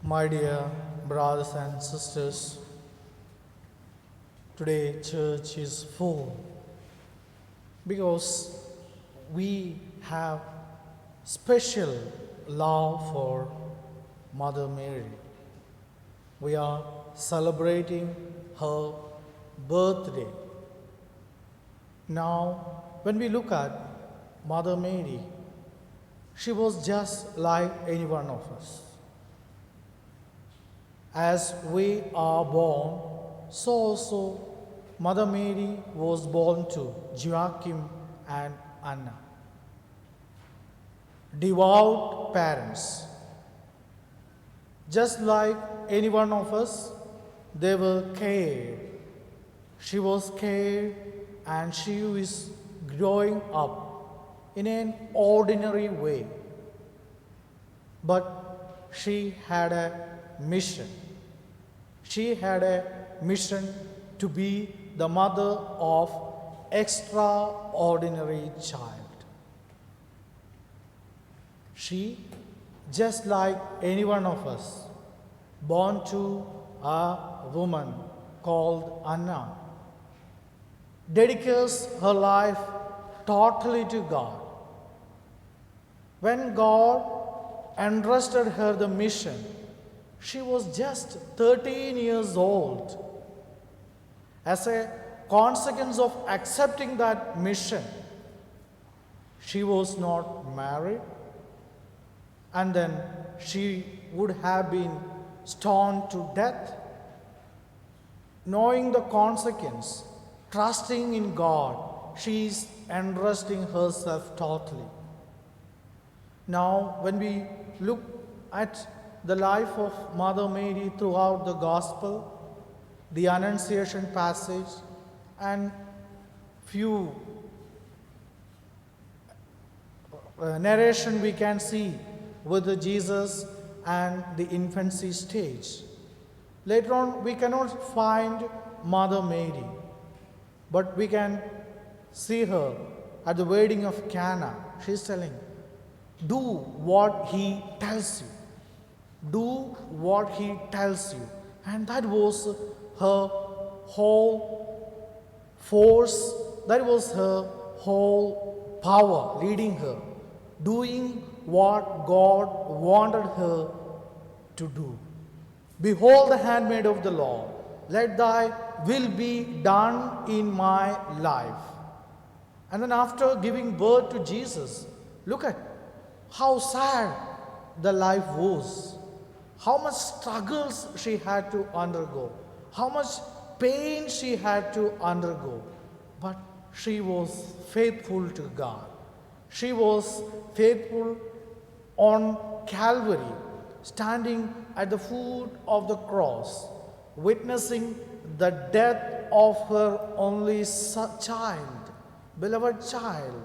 My dear brothers and sisters, today church is full because we have special love for Mother Mary. We are celebrating her birthday. Now, when we look at Mother Mary, she was just like any one of us. As we are born, so also Mother Mary was born to Joachim and Anna. Devout parents. Just like any one of us, they were cared. She was cared and she is growing up in an ordinary way. But she had a mission. She had a mission to be the mother of extraordinary child. She, just like any one of us, born to a woman called Anna, dedicates her life totally to God. When God entrusted her the mission, she was just 13 years old. As a consequence of accepting that mission, she was not married, and then she would have been stoned to death. Knowing the consequence, trusting in God, she is entrusting herself totally. Now, when we look at the life of Mother Mary throughout the Gospel, the Annunciation passage, and few narration we can see with Jesus and the infancy stage. Later on, we cannot find Mother Mary, but we can see her at the wedding of Cana. She is telling, do what he tells you. Do what he tells you. And that was her whole force, that was her whole power leading her, doing what God wanted her to do. Behold the handmaid of the Lord, let thy will be done in my life. And then after giving birth to Jesus, look at how sad the life was. How much struggles she had to undergo, how much pain she had to undergo. But she was faithful to God. She was faithful on Calvary, standing at the foot of the cross, witnessing the death of her only child, beloved child.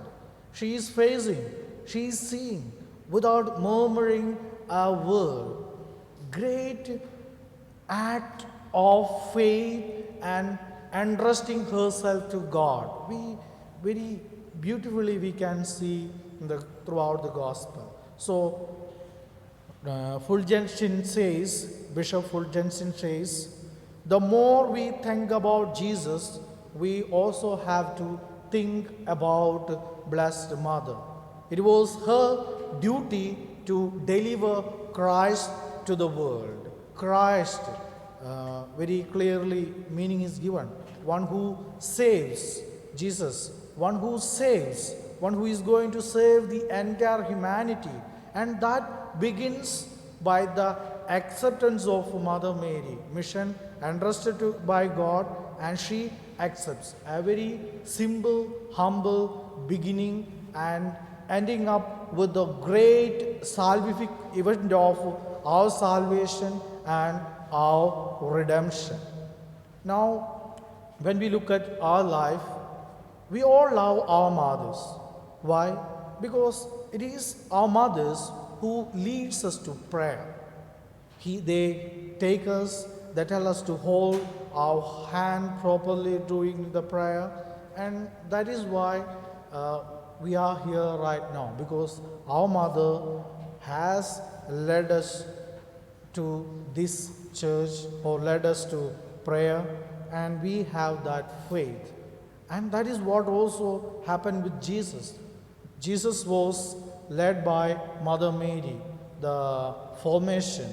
She is facing, she is seeing, without murmuring a word. Great act of faith and entrusting herself to God. We very beautifully we can see throughout the Gospel. So Fulgensin says, Bishop Fulgensin says, the more we think about Jesus, we also have to think about Blessed Mother. It was her duty to deliver Christ to the world. Christ, very clearly meaning is given. One who saves, Jesus, one who saves, one who is going to save the entire humanity. And that begins by the acceptance of Mother Mary. Mission entrusted by God, and she accepts. A very simple, humble beginning and ending up with the great salvific event of our salvation and our redemption. Now, when we look at our life, we all love our mothers. Why? Because it is our mothers who leads us to prayer. They take us, they tell us to hold our hand properly during the prayer, and that is why we are here right now, because our mother has led us to this church or led us to prayer, and we have that faith. And that is what also happened with Jesus. Jesus was led by Mother Mary, the formation.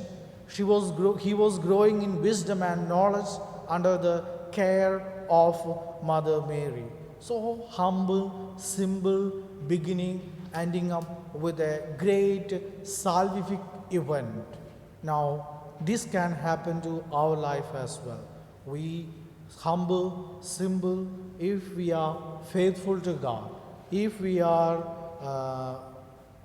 He was growing in wisdom and knowledge under the care of Mother Mary. So humble, simple beginning, ending up with a great salvific event. Now, this can happen to our life as well. We humble, simple, if we are faithful to God, if we are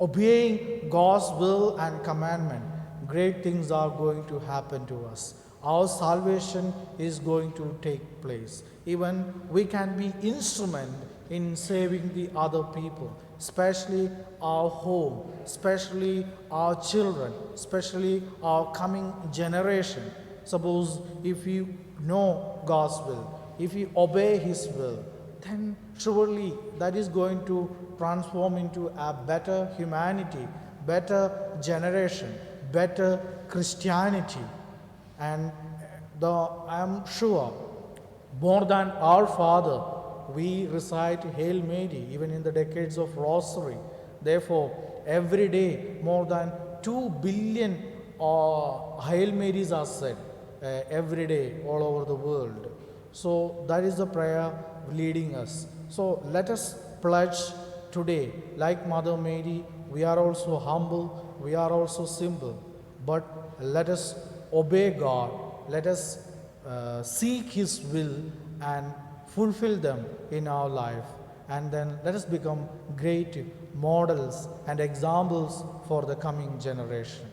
obeying God's will and commandment, great things are going to happen to us. Our salvation is going to take place. Even we can be instrument in saving the other people, especially our home, especially our children, especially our coming generation. Suppose if you know God's will, if you obey His will, then surely that is going to transform into a better humanity, better generation, better Christianity. And I am sure more than our Father, we recite Hail Mary even in the decades of Rosary. Therefore, every day more than 2 billion Hail Marys are said every day all over the world. So that is the prayer leading us. So let us pledge today, like Mother Mary, we are also humble, we are also simple, but let us obey God, let us seek His will and fulfill them in our life, and then let us become great models and examples for the coming generation.